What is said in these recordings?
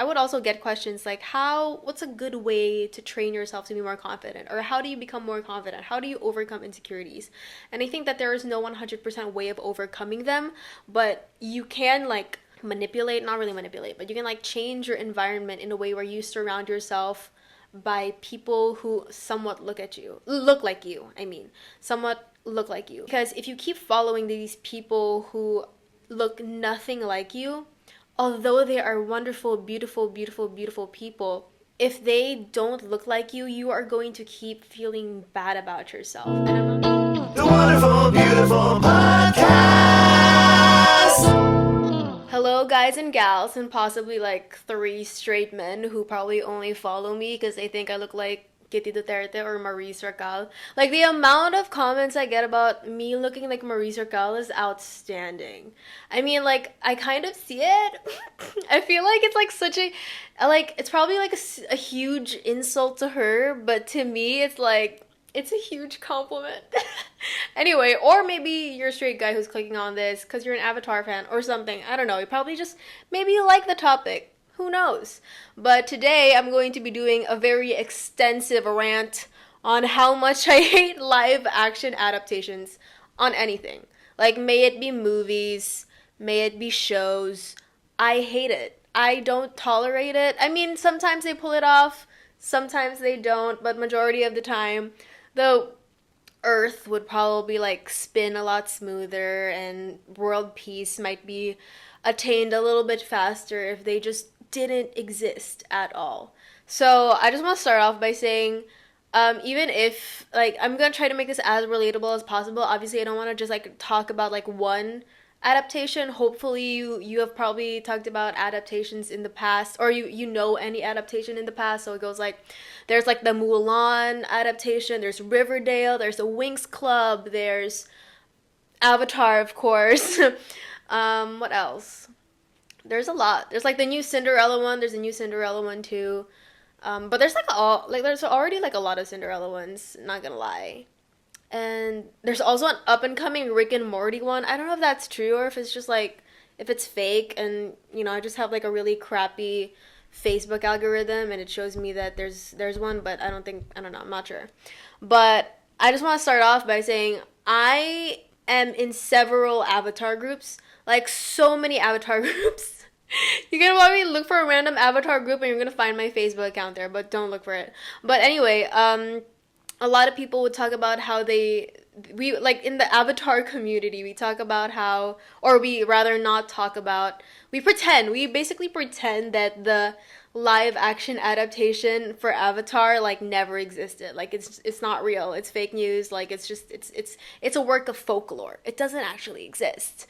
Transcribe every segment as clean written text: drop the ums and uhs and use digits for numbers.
I would also get questions like what's a good way to train yourself to be more confident, or how do you become more confident? How do you overcome insecurities? And I think that there is no 100% way of overcoming them, but you can like manipulate, not really manipulate, but you can like change your environment in a way where you surround yourself by people who somewhat look like you. I mean, somewhat look like you. Because if you keep following these people who look nothing like you, although they are wonderful, beautiful, beautiful, beautiful people, if they don't look like you are going to keep feeling bad about yourself. And I'm not... The Wonderful Beautiful Podcast! Hello, guys and gals, and possibly like 3 straight men who probably only follow me because they think I look like Kitty Duterte or Maurice Racal. Like, the amount of comments I get about me looking like Maurice Racal is outstanding. I mean, like, I kind of see it. I feel like it's like such a, like, it's probably like a huge insult to her, but to me, it's like, it's a huge compliment. Anyway, or maybe you're a straight guy who's clicking on this because you're an Avatar fan or something. I don't know. You probably just, maybe you like the topic. Who knows? But today I'm going to be doing a very extensive rant on how much I hate live action adaptations on anything. Like, may it be movies, may it be shows. I hate it. I don't tolerate it. I mean, sometimes they pull it off, sometimes they don't, but majority of the time, though, Earth would probably like spin a lot smoother and world peace might be attained a little bit faster if they just didn't exist at all. So I just want to start off by saying, even if like I'm gonna try to make this as relatable as possible. Obviously, I don't want to just like talk about like one adaptation. Hopefully, you have probably talked about adaptations in the past, or you know any adaptation in the past. So it goes like, there's like the Mulan adaptation. There's Riverdale. There's the Winx Club. There's Avatar, of course. What else? There's a lot. There's like the new Cinderella one. There's a new Cinderella one too. But there's there's already like a lot of Cinderella ones, not gonna lie. And there's also an up and coming Rick and Morty one. I don't know if that's true or if it's just like, if it's fake and, you know, I just have like a really crappy Facebook algorithm and it shows me that there's one, but I don't know, I'm not sure. But I just want to start off by saying I am in several Avatar groups, like so many Avatar groups. You can probably look for a random Avatar group and you're gonna find my Facebook account there, but don't look for it. But anyway, a lot of people would talk about how we like in the Avatar community, we talk about how, or we rather not talk about, we basically pretend that the live action adaptation for Avatar like never existed. Like it's not real. It's fake news. Like it's a work of folklore. It doesn't actually exist.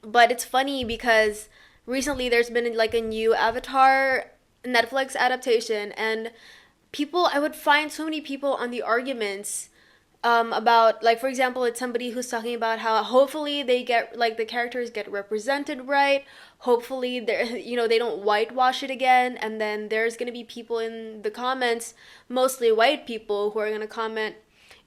But it's funny because recently there's been like a new Avatar Netflix adaptation, and I would find so many people on the arguments about, like, for example, it's somebody who's talking about how hopefully they get, like, the characters get represented right, hopefully they don't whitewash it again, and then there's gonna be people in the comments, mostly white people, who are gonna comment,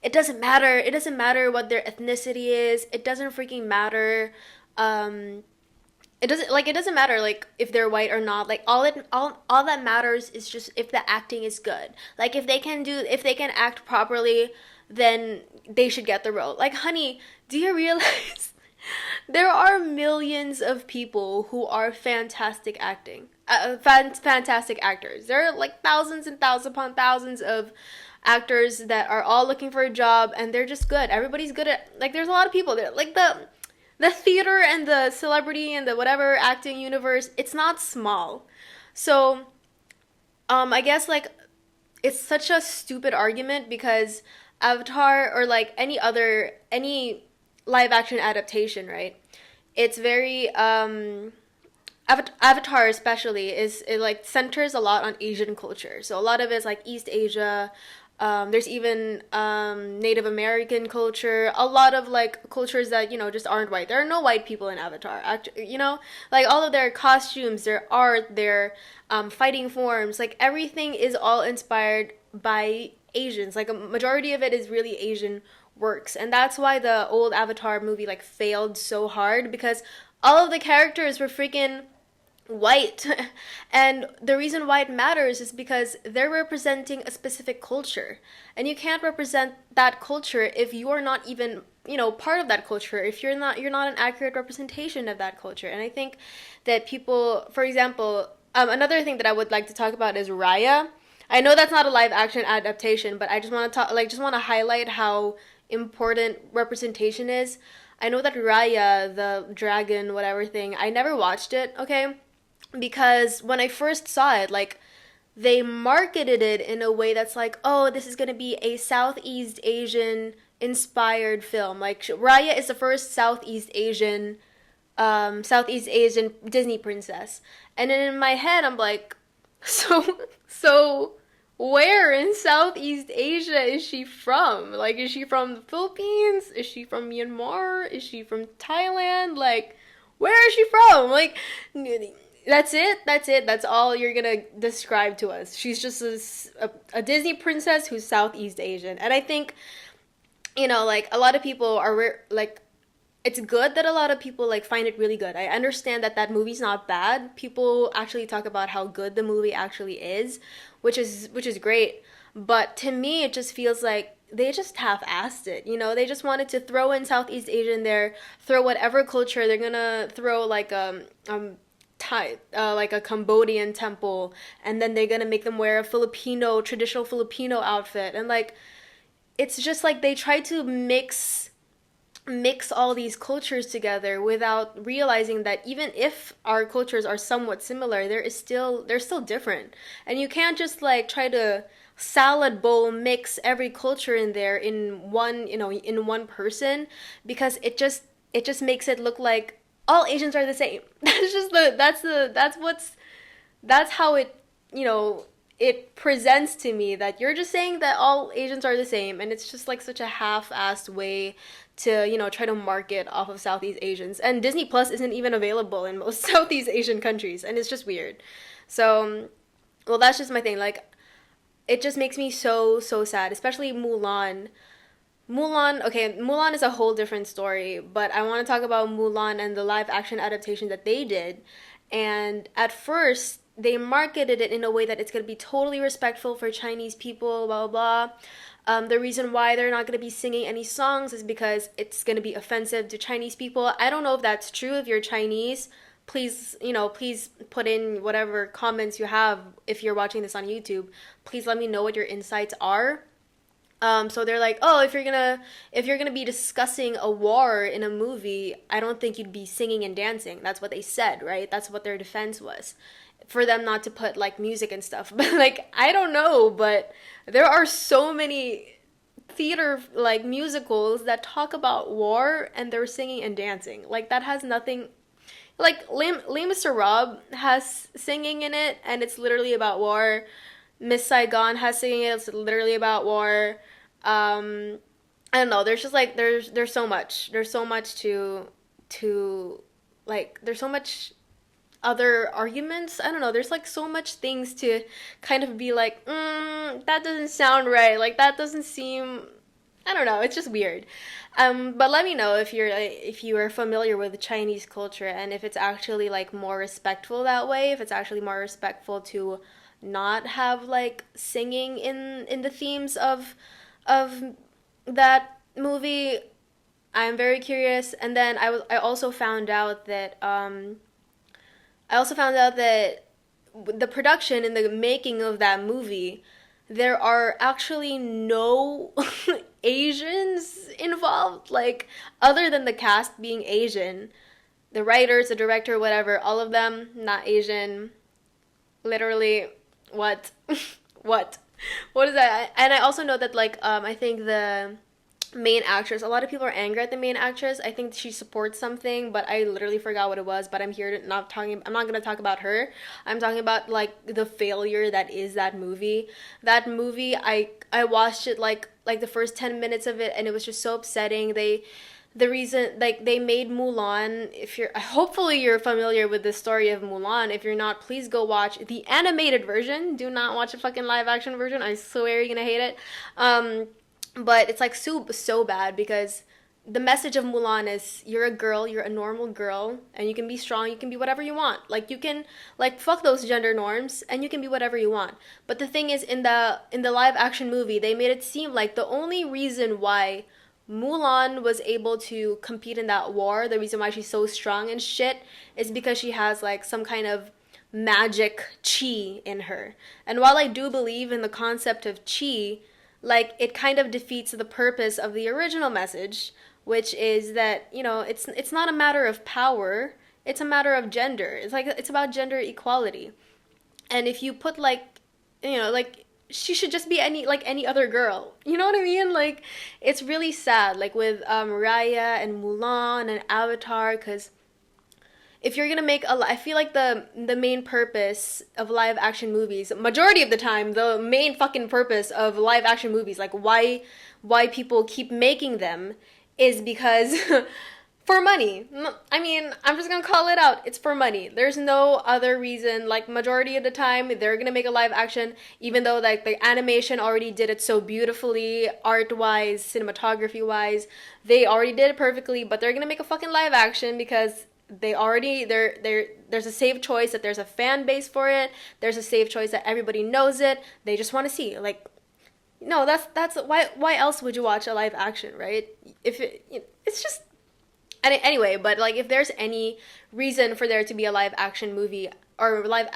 it doesn't matter what their ethnicity is, it doesn't freaking matter, it doesn't matter like if they're white or not. Like all that matters is just if the acting is good. Like if they can act properly, then they should get the role. Like, honey, do you realize there are millions of people who are fantastic fantastic actors. There are like thousands and thousands upon thousands of actors that are all looking for a job and they're just good. Everybody's good at, like, there's a lot of people there. Like the theater and the celebrity and the whatever acting universe, it's not small. So, I guess, like, it's such a stupid argument because Avatar or, like, any live action adaptation, right? It's very, Avatar especially, it, like, centers a lot on Asian culture. So a lot of it's, like, East Asia. There's even Native American culture, a lot of like cultures that, you know, just aren't white. There are no white people in Avatar. You know, like all of their costumes, their art, their fighting forms, like everything is all inspired by Asians. Like a majority of it is really Asian works. And that's why the old Avatar movie like failed so hard, because all of the characters were freaking white. And the reason why it matters is because they're representing a specific culture. And you can't represent that culture if you're not even, part of that culture, if you're not an accurate representation of that culture. And I think that people, for example, another thing that I would like to talk about is Raya. I know that's not a live action adaptation, but I just want to talk, like, just want to highlight how important representation is. I know that Raya, the dragon, whatever thing, I never watched it, okay? Because when I first saw it, like, they marketed it in a way that's like, oh, this is gonna be a Southeast Asian inspired film. Like, Raya is the first Southeast Asian Disney princess, and then in my head, I'm like, so where in Southeast Asia is she from? Like, is she from the Philippines? Is she from Myanmar? Is she from Thailand? Like, where is she from? Like, that's it. That's it. That's all you're gonna describe to us. She's just a Disney princess who's Southeast Asian. And I think, like, a lot of people are like, it's good that a lot of people like find it really good. I understand that that movie's not bad. People actually talk about how good the movie actually is, which is great. But to me, it just feels like they just half-assed it. They just wanted to throw in Southeast Asian there, throw whatever culture they're gonna throw, like Thai, like a Cambodian temple, and then they're gonna make them wear a traditional Filipino outfit, and like it's just like they try to mix all these cultures together without realizing that even if our cultures are somewhat similar, they're still different. And you can't just like try to salad bowl mix every culture in there in one person, because it just makes it look like all Asians are the same. That's how it presents to me, that you're just saying that all Asians are the same, and it's just like such a half-assed way to try to market off of Southeast Asians. And Disney Plus isn't even available in most Southeast Asian countries, and it's just weird. So, well, that's just my thing. Like, it just makes me so sad, especially Mulan. Okay, Mulan is a whole different story, but I want to talk about Mulan and the live action adaptation that they did. And at first, they marketed it in a way that it's going to be totally respectful for Chinese people, blah, blah, blah. The reason why they're not going to be singing any songs is because it's going to be offensive to Chinese people. I don't know if that's true. If you're Chinese, please put in whatever comments you have. If you're watching this on YouTube, please let me know what your insights are. So they're like, oh, if you're gonna be discussing a war in a movie, I don't think you'd be singing and dancing. That's what they said, right? That's what their defense was, for them not to put like music and stuff. But like, I don't know, but there are so many theater like musicals that talk about war and they're singing and dancing. Like, that has nothing. Like, Les Miserables has singing in it, and it's literally about war. Miss Saigon has singing it. It's literally about war. I don't know. There's just like there's so much. There's so much to like. There's so much other arguments. I don't know. There's like so much things to kind of be like, that doesn't sound right. Like, that doesn't seem. I don't know. It's just weird. But let me know if you are familiar with Chinese culture, and if it's actually like more respectful that way. If it's actually more respectful to not have like singing in the themes of that movie. I'm very curious. And then I also found out that the production and the making of that movie, there are actually no Asians involved, like, other than the cast being Asian. The writers, the director, whatever, all of them not Asian. Literally, what? What? What is that? And I also know that, like, I think the main actress, a lot of people are angry at the main actress. I think she supports something, but I literally forgot what it was. But I'm not gonna talk about her. I'm talking about like the failure that is that movie. That movie, I watched it like the first 10 minutes of it, and it was just so upsetting. The reason, like, they made Mulan, if you're, hopefully you're familiar with the story of Mulan. If you're not, please go watch the animated version. Do not watch the fucking live action version. I swear you're gonna hate it. But it's like so bad, because the message of Mulan is you're a girl, you're a normal girl, and you can be strong, you can be whatever you want. Like you can like fuck those gender norms and you can be whatever you want. But the thing is in the live action movie, they made it seem like the only reason why Mulan was able to compete in that war, the reason why she's so strong and shit, is because she has like some kind of magic chi in her. And while I do believe in the concept of chi, like it kind of defeats the purpose of the original message, which is that, you know, it's not a matter of power, it's a matter of gender. It's like it's about gender equality. And if you put like, you know, like she should just be any other girl. You know what I mean? Like it's really sad like with Raya and Mulan and Avatar, cuz if you're gonna make a, I feel like the main purpose of live action movies, majority of the time, the main fucking purpose of live action movies, like why people keep making them, is because for money. I mean, I'm just gonna call it out. It's for money. There's no other reason. Like majority of the time, they're gonna make a live action, even though like the animation already did it so beautifully, art wise, cinematography wise, they already did it perfectly. But they're gonna make a fucking live action because they already there's a safe choice that there's a fan base for it. There's a safe choice that everybody knows it. They just want to see like. No, that's why else would you watch a live action, right? If it's just anyway, but like if there's any reason for there to be a live action movie or live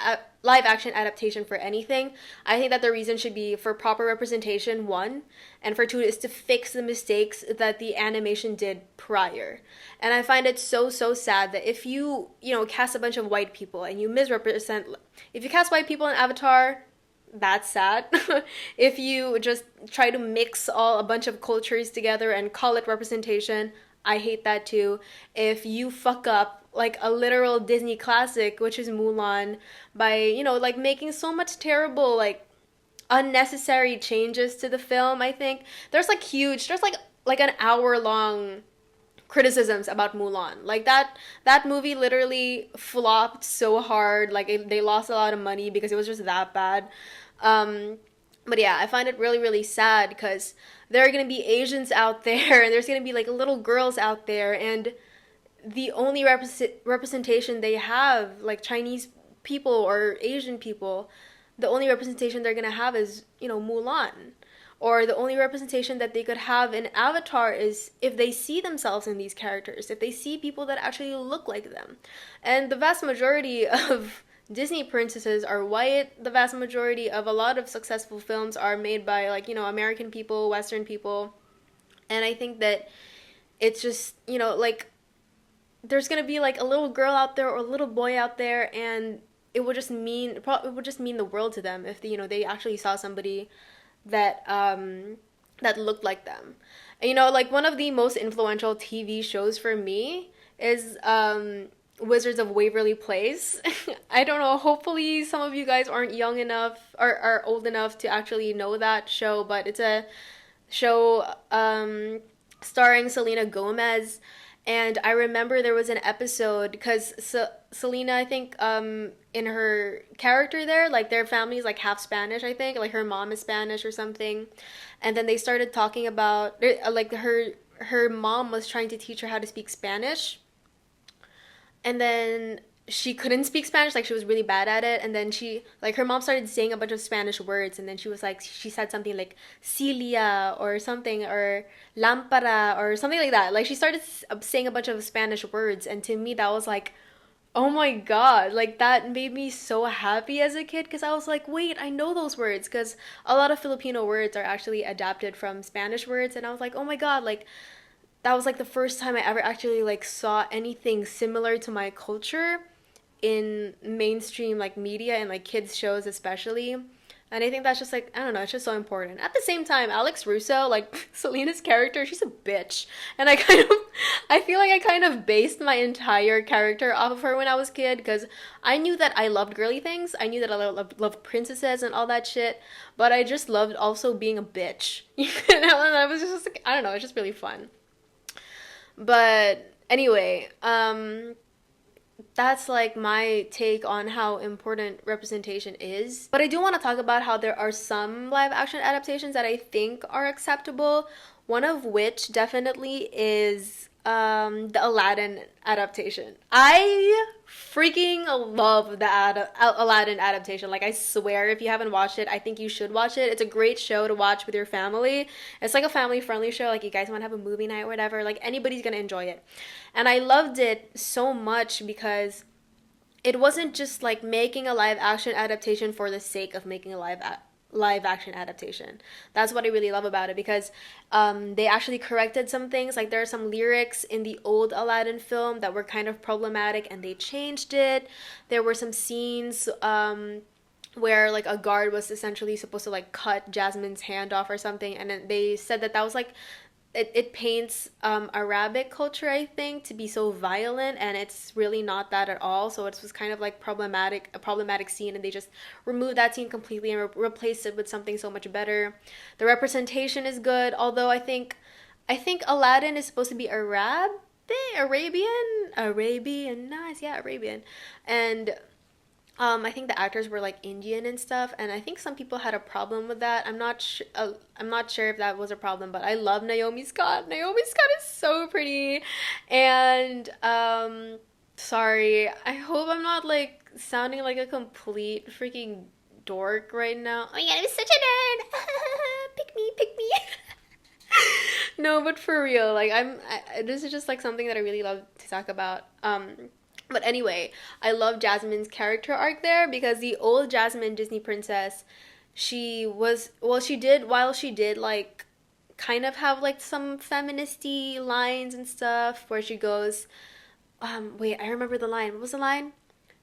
action adaptation for anything, I think that the reason should be for proper representation, one, and for two is to fix the mistakes that the animation did prior. And I find it so sad that if you cast a bunch of white people and you misrepresent, if you cast white people in Avatar, that's sad. If you just try to mix a bunch of cultures together and call it representation, I hate that too. If you fuck up like a literal Disney classic, which is Mulan, by, like making so much terrible, like unnecessary changes to the film, I think there's like an hour long criticisms about Mulan. Like that movie literally flopped so hard. Like they lost a lot of money because it was just that bad. But yeah, I find it really sad because there are gonna be Asians out there and there's gonna be like little girls out there, and the only representation they have, like Chinese people or Asian people, the only representation they're gonna have is Mulan. Or the only representation that they could have in Avatar is if they see themselves in these characters, if they see people that actually look like them. And the vast majority of Disney princesses are white. The vast majority of a lot of successful films are made by American people, Western people. And I think that it's just, like there's going to be like a little girl out there or a little boy out there, and it would just mean the world to them if they actually saw somebody that that looked like them. And, like one of the most influential TV shows for me is Wizards of Waverly Place. I don't know, hopefully some of you guys aren't young enough or are old enough to actually know that show, but it's a show starring Selena Gomez. And I remember there was an episode because Selena, I think, in her character there, like their family is like half Spanish, I think, like her mom is Spanish or something. And then they started talking about like her mom was trying to teach her how to speak Spanish, and then she couldn't speak Spanish, like she was really bad at it. And then her mom started saying a bunch of Spanish words, and then she said something like Celia or something, or Lampara or something like that. Like she started saying a bunch of Spanish words, and to me that was like, oh my god, like that made me so happy as a kid, because I was like, wait, I know those words, because a lot of Filipino words are actually adapted from Spanish words. And I was like, oh my god, like that was like the first time I ever actually like saw anything similar to my culture in mainstream like media and like kids shows especially. And I think that's just like, I don't know, it's just so important. At the same time, Alex Russo, like Selena's character, she's a bitch. And I feel like I kind of based my entire character off of her when I was a kid, because I knew that I loved girly things. I knew that I loved princesses and all that shit. But I just loved also being a bitch. And I was just like, I don't know, it's just really fun. But anyway, that's like my take on how important representation is. But I do want to talk about how there are some live action adaptations that I think are acceptable. One of which definitely is the Aladdin adaptation. I freaking love the Aladdin adaptation. Like, I swear, if you haven't watched it, I think you should watch it. It's a great show to watch with your family. It's like a family friendly show. Like, you guys want to have a movie night or whatever, like, anybody's gonna enjoy it. And I loved it so much because it wasn't just like making a live action adaptation for the sake of making a live action adaptation. That's what I really love about it, because they actually corrected some things. Like, there are some lyrics in the old Aladdin film that were kind of problematic, and they changed it. There were some scenes where like a guard was essentially supposed to like cut Jasmine's hand off or something, and then they said that that was like it paints Arabic culture, I think, to be so violent, and it's really not that at all. So it was kind of like a problematic scene, and they just removed that scene completely and replaced it with something so much better. The representation is good, although I think Aladdin is supposed to be Arabian, nice, yeah, Arabian, and I think the actors were like Indian and stuff, and I think some people had a problem with that. I'm not sure if that was a problem, but I love Naomi Scott. Naomi Scott is so pretty, and sorry, I hope I'm not like sounding like a complete freaking dork right now. Oh my god, I'm such a nerd. Pick me. No, but for real, like this is just like something that I really love to talk about. But anyway, I love Jasmine's character arc there, because the old Jasmine Disney princess, she did like kind of have like some feministy lines and stuff where she goes, wait, I remember the line. What was the line?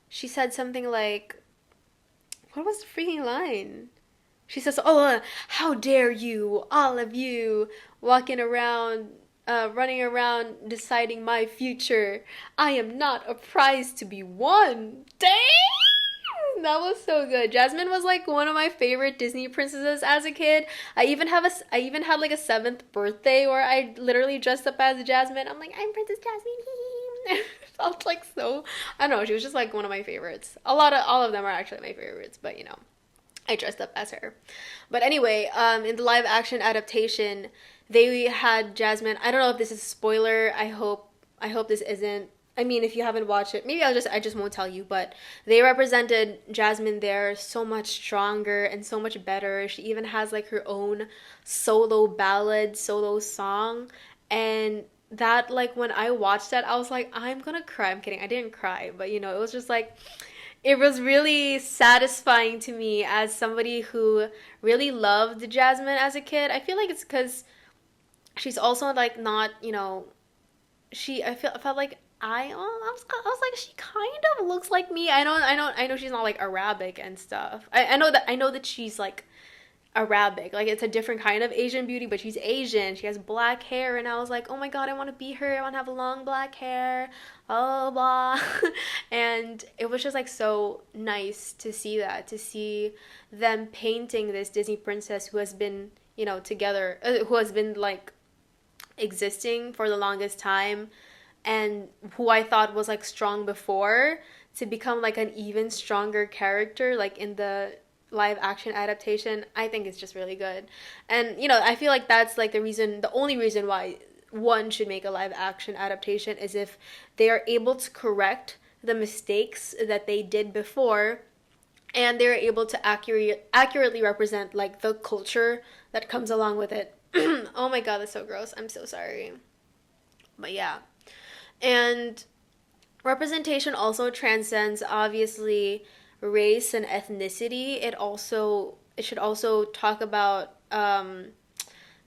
She said something like, what was the freaking line? She says, "Oh, how dare you, all of you, running around deciding my future. I am not a prize to be won." Dang! That was so good. Jasmine was like one of my favorite Disney princesses as a kid. I even had like a 7th birthday where I literally dressed up as Jasmine. I'm like, I'm Princess Jasmine. It felt like so, I don't know, she was just like one of my favorites. All of them are actually my favorites, but you know, I dressed up as her. But anyway, in the live action adaptation, they had Jasmine. I don't know if this is a spoiler. I hope this isn't. I mean, if you haven't watched it, maybe I just won't tell you, but they represented Jasmine there so much stronger and so much better. She even has like her own solo song, and that, like, when I watched that, I was like, I'm gonna cry. I'm kidding. I didn't cry, but you know, it was just like, it was really satisfying to me as somebody who really loved Jasmine as a kid. I feel like it's because she's also like not, you know, I felt like I was like, she kind of looks like me. I know she's not like Arabic and stuff. I know that she's like Arabic. Like, it's a different kind of Asian beauty, but she's Asian. She has black hair, and I was like, oh my god, I want to be her. I want to have long black hair. Oh, blah. And it was just like so nice to see that, to see them painting this Disney princess who has been, you know, together, who has been like existing for the longest time, and who I thought was like strong before, to become like an even stronger character like in the live action adaptation. I think it's just really good. And you know, I feel like that's like the only reason why one should make a live action adaptation is if they are able to correct the mistakes that they did before, and they're able to accurately represent like the culture that comes along with it. Oh my god, that's so gross. I'm so sorry. But yeah. And representation also transcends, obviously, race and ethnicity. It should also talk about the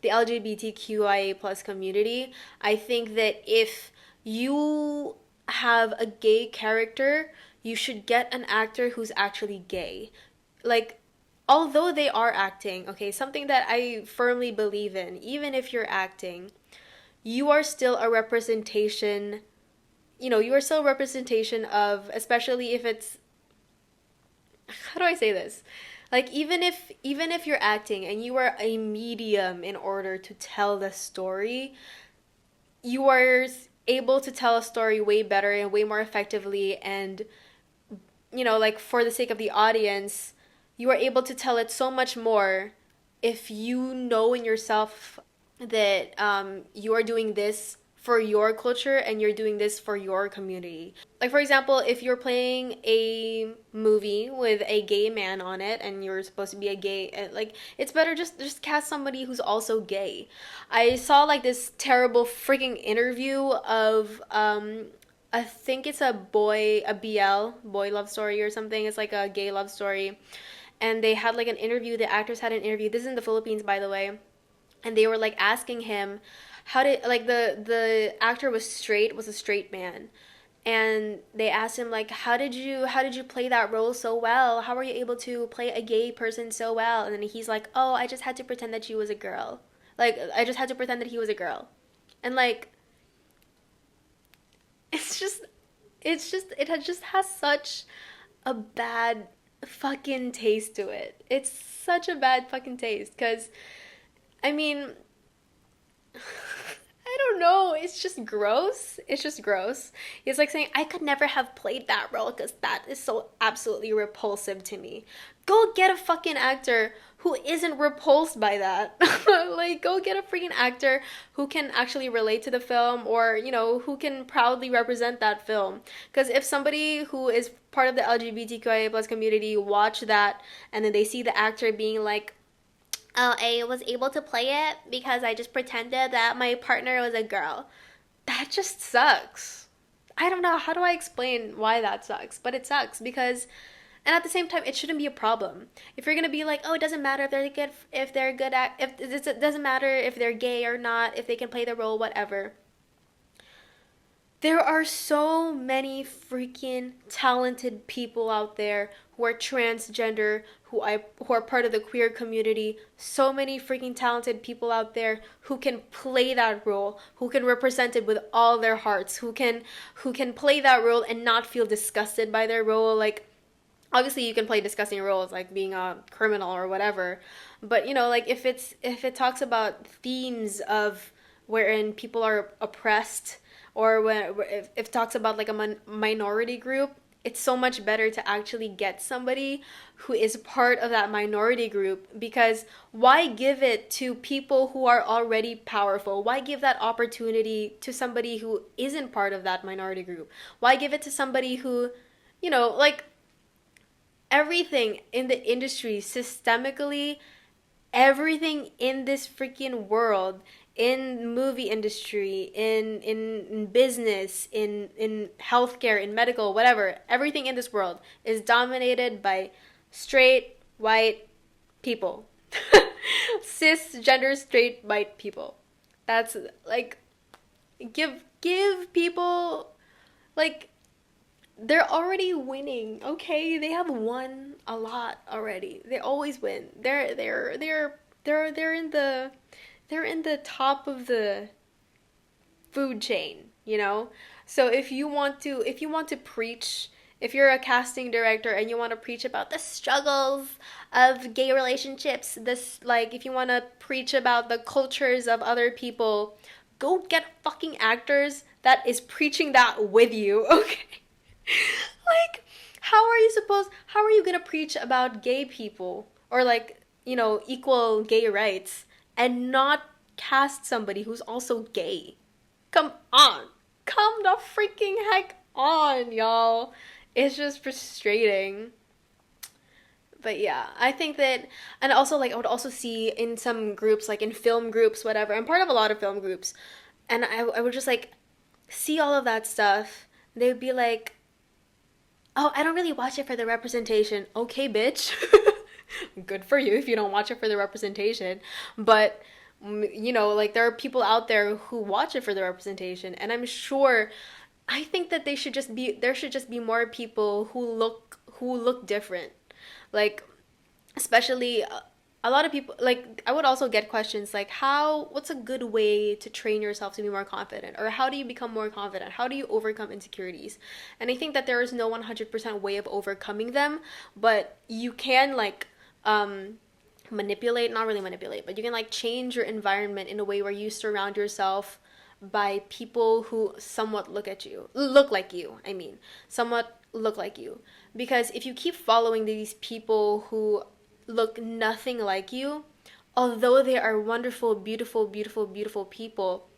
LGBTQIA plus community. I think that if you have a gay character, you should get an actor who's actually gay. Like, although they are acting, okay, something that I firmly believe in, even if you're acting, you are still a representation, you are still a representation of, especially if it's, how do I say this? Like, even if you're acting and you are a medium in order to tell the story, you are able to tell a story way better and way more effectively, and like, for the sake of the audience, you are able to tell it so much more if you know in yourself that you are doing this for your culture and you're doing this for your community. Like, for example, if you're playing a movie with a gay man on it and you're supposed to be a gay, like, it's better just cast somebody who's also gay. I saw like this terrible freaking interview of I think it's a boy love story or something. It's like a gay love story. And they had like an interview, the actors had an interview. This is in the Philippines, by the way, and they were like asking him how did, like, the actor was a straight man, and they asked him like, how did you play that role so well, how were you able to play a gay person so well? And then he's like, oh, I just had to pretend that she was a girl, like I just had to pretend that he was a girl. And like, it's just just has such a bad fucking taste to it. It's such a bad fucking taste because, I mean, I don't know. It's just gross. It's just gross. It's like saying, I could never have played that role because that is so absolutely repulsive to me. Go get a fucking actor who isn't repulsed by that. Like, go get a freaking actor who can actually relate to the film, or, who can proudly represent that film. Because if somebody who is part of the LGBTQIA plus community watch that and then they see the actor being like, oh, I was able to play it because I just pretended that my partner was a girl. That just sucks. I don't know. How do I explain why that sucks? But it sucks because, and at the same time, it shouldn't be a problem. If you're gonna be like, oh, it doesn't matter if they're good at, if it doesn't matter if they're gay or not, if they can play the role, whatever. There are so many freaking talented people out there who are transgender, who are part of the queer community. So many freaking talented people out there who can play that role, who can represent it with all their hearts, who can play that role and not feel disgusted by their role. Like, obviously you can play disgusting roles like being a criminal or whatever, but like, if it talks about themes of wherein people are oppressed, or if it talks about like a minority group, it's so much better to actually get somebody who is part of that minority group. Because why give it to people who are already powerful? Why give that opportunity to somebody who isn't part of that minority group? Why give it to somebody who, like, everything in the industry systemically, everything in this freaking world, in movie industry, in business, in healthcare, in medical, whatever, everything in this world is dominated by straight white people. Cisgender straight white people. That's like, give people, like, they're already winning. Okay, they have won a lot already. They always win. They're in the top of the food chain. So if you want to preach, if you're a casting director and you want to preach about the struggles of gay relationships, this, like, if you want to preach about the cultures of other people, go get fucking actors that is preaching that with you. Okay. Like, how are you gonna preach about gay people, or like, equal gay rights, and not cast somebody who's also gay? Come on. Come the freaking heck on, y'all. It's just frustrating. But yeah, I think that, and also, like, I would also see in some groups, like in film groups, whatever. I'm part of a lot of film groups, and I would just like see all of that stuff. They would be like, oh, I don't really watch it for the representation. Okay, bitch. Good for you if you don't watch it for the representation. But, like, there are people out there who watch it for the representation. And I'm sure, I think that there should just be more people who look different. Like, especially a lot of people, like, I would also get questions like, what's a good way to train yourself to be more confident, or how do you become more confident, how do you overcome insecurities? And I think that there is no 100% way of overcoming them, but you can, like, manipulate, not really manipulate, but you can, like, change your environment in a way where you surround yourself by people who somewhat look like you, somewhat look like you. Because if you keep following these people who look nothing like you, although they are wonderful, beautiful, beautiful, beautiful people,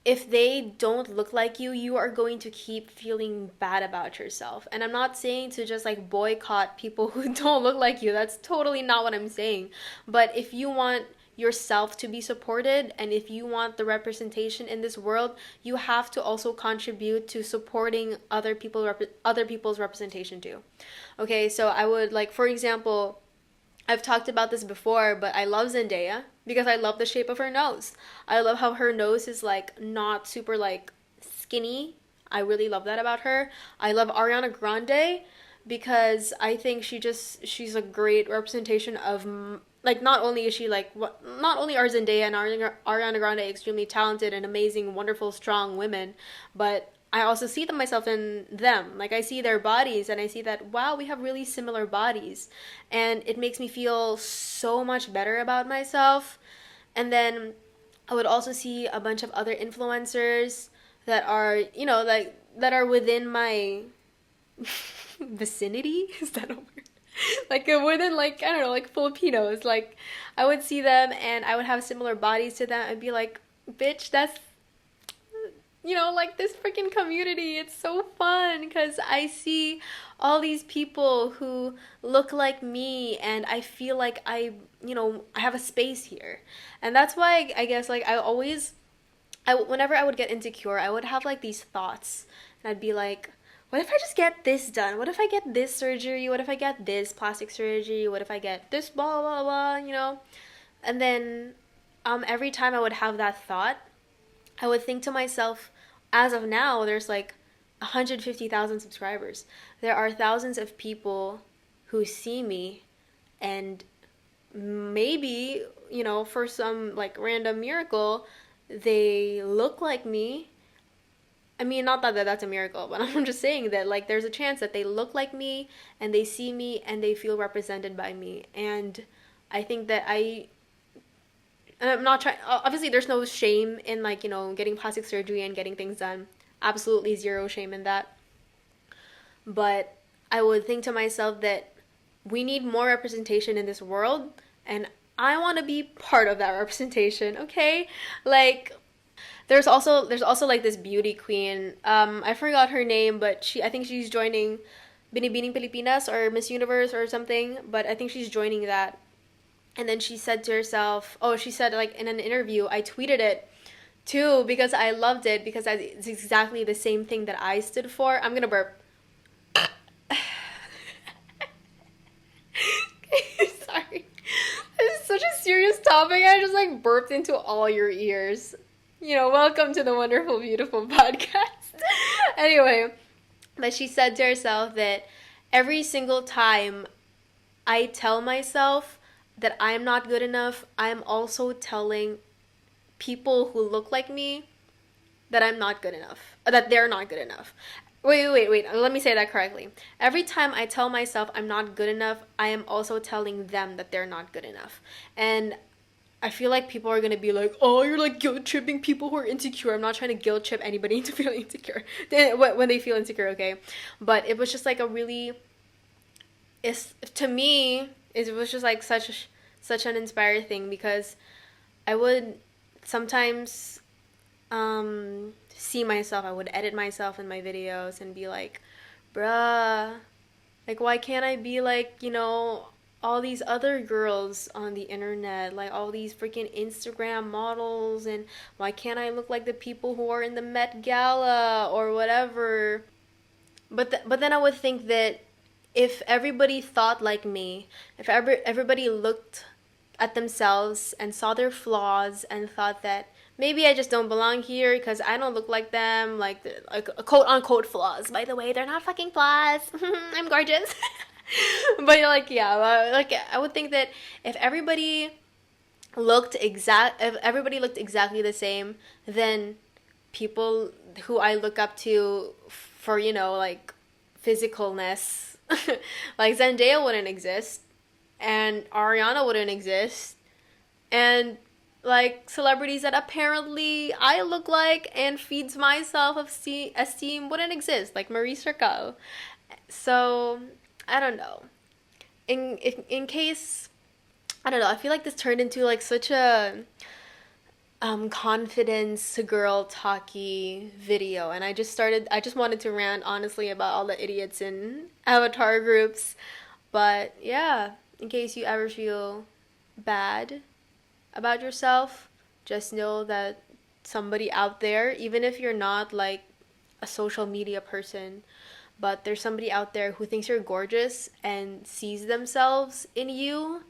if they don't look like you are going to keep feeling bad about yourself. And I'm not saying to just like boycott people who don't look like you. That's totally not what I'm saying. But if you want yourself to be supported and if you want the representation in this world, you have to also contribute to supporting other people's representation too. Okay, so I would like, for example, I've talked about this before, but I love Zendaya because I love the shape of her nose. I love how her nose is like not super like skinny. I really love that about her. I love Ariana Grande because I think she's a great representation of like, not only is she like not only are Zendaya and Ariana Grande extremely talented and amazing, wonderful, strong women, but I also see them myself in them. Like, I see their bodies and I see that, wow, we have really similar bodies. And it makes me feel so much better about myself. And then I would also see a bunch of other influencers that are, you know, like, that are within my vicinity. Is that a word? Like, within, like, I don't know, like Filipinos. Like, I would see them and I would have similar bodies to them and be like, bitch, that's, you know, like, this freaking community. It's so fun because I see all these people who look like me and I feel like you know, I have a space here. And that's why I guess, like, whenever I would get insecure, I would have like these thoughts and I'd be like, what if I just get this done? What if I get this surgery? What if I get this plastic surgery? What if I get this blah, blah, blah, you know? And then every time I would have that thought, I would think to myself, as of now, there's like 150,000 subscribers. There are thousands of people who see me, and maybe, you know, for some like random miracle, they look like me. I mean, not that that's a miracle, but I'm just saying that, like, there's a chance that they look like me and they see me and they feel represented by me. And I think that I'm not trying, obviously there's no shame in, like, you know, getting plastic surgery and getting things done. Absolutely zero shame in that. But I would think to myself that we need more representation in this world, and I want to be part of that representation, okay? Like, there's also like this beauty queen. I forgot her name, but I think she's joining Binibining Pilipinas or Miss Universe or something, but I think she's joining that. And then she said to herself, oh, she said, like, in an interview, I tweeted it too because I loved it, because it's exactly the same thing that I stood for. I'm gonna burp. Sorry. This is such a serious topic. I just, like, burped into all your ears. You know, welcome to the wonderful, beautiful podcast. Anyway, but she said to herself that every single time I tell myself that I'm not good enough, I'm also telling people who look like me that I'm not good enough, that they're not good enough. Wait, let me say that correctly. Every time I tell myself I'm not good enough, I am also telling them that they're not good enough. And I feel like people are gonna be like, oh, you're like guilt tripping people who are insecure. I'm not trying to guilt trip anybody into feeling insecure when they feel insecure, okay? But it was just like to me, it was just like such an inspiring thing, because I would sometimes see myself, I would edit myself in my videos and be like, bruh, like, why can't I be like, you know, all these other girls on the internet, like all these freaking Instagram models, and why can't I look like the people who are in the Met Gala or whatever? But then I would think that if everybody thought like me, if everybody looked at themselves and saw their flaws and thought that maybe I just don't belong here because I don't look like them, like quote unquote flaws. By the way, they're not fucking flaws. I'm gorgeous. But like, yeah, like, I would think that if everybody looked exactly the same, then people who I look up to for, you know, like, physicalness, like Zendaya wouldn't exist, and Ariana wouldn't exist, and like celebrities that apparently I look like and feeds my self of esteem wouldn't exist, like Marie Circle. So I don't know. In case I don't know. I feel like this turned into like such a confidence girl talky video, and I just wanted to rant honestly about all the idiots in avatar groups. But yeah, in case you ever feel bad about yourself, just know that somebody out there, even if you're not like a social media person, but there's somebody out there who thinks you're gorgeous and sees themselves in you,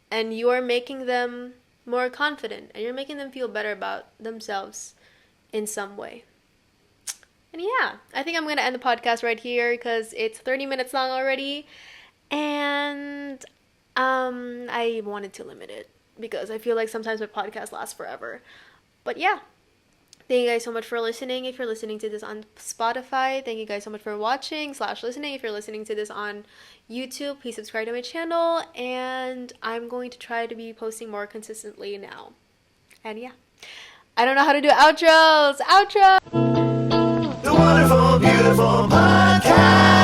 and you are making them more confident and you're making them feel better about themselves in some way. And yeah, I think I'm going to end the podcast right here because it's 30 minutes long already. And I wanted to limit it because I feel like sometimes my podcast lasts forever. But yeah, thank you guys so much for listening. If you're listening to this on Spotify, thank you guys so much for watching / listening. If you're listening to this on YouTube, please subscribe to my channel. And I'm going to try to be posting more consistently now. And yeah, I don't know how to do outros. Outro! The wonderful, beautiful podcast.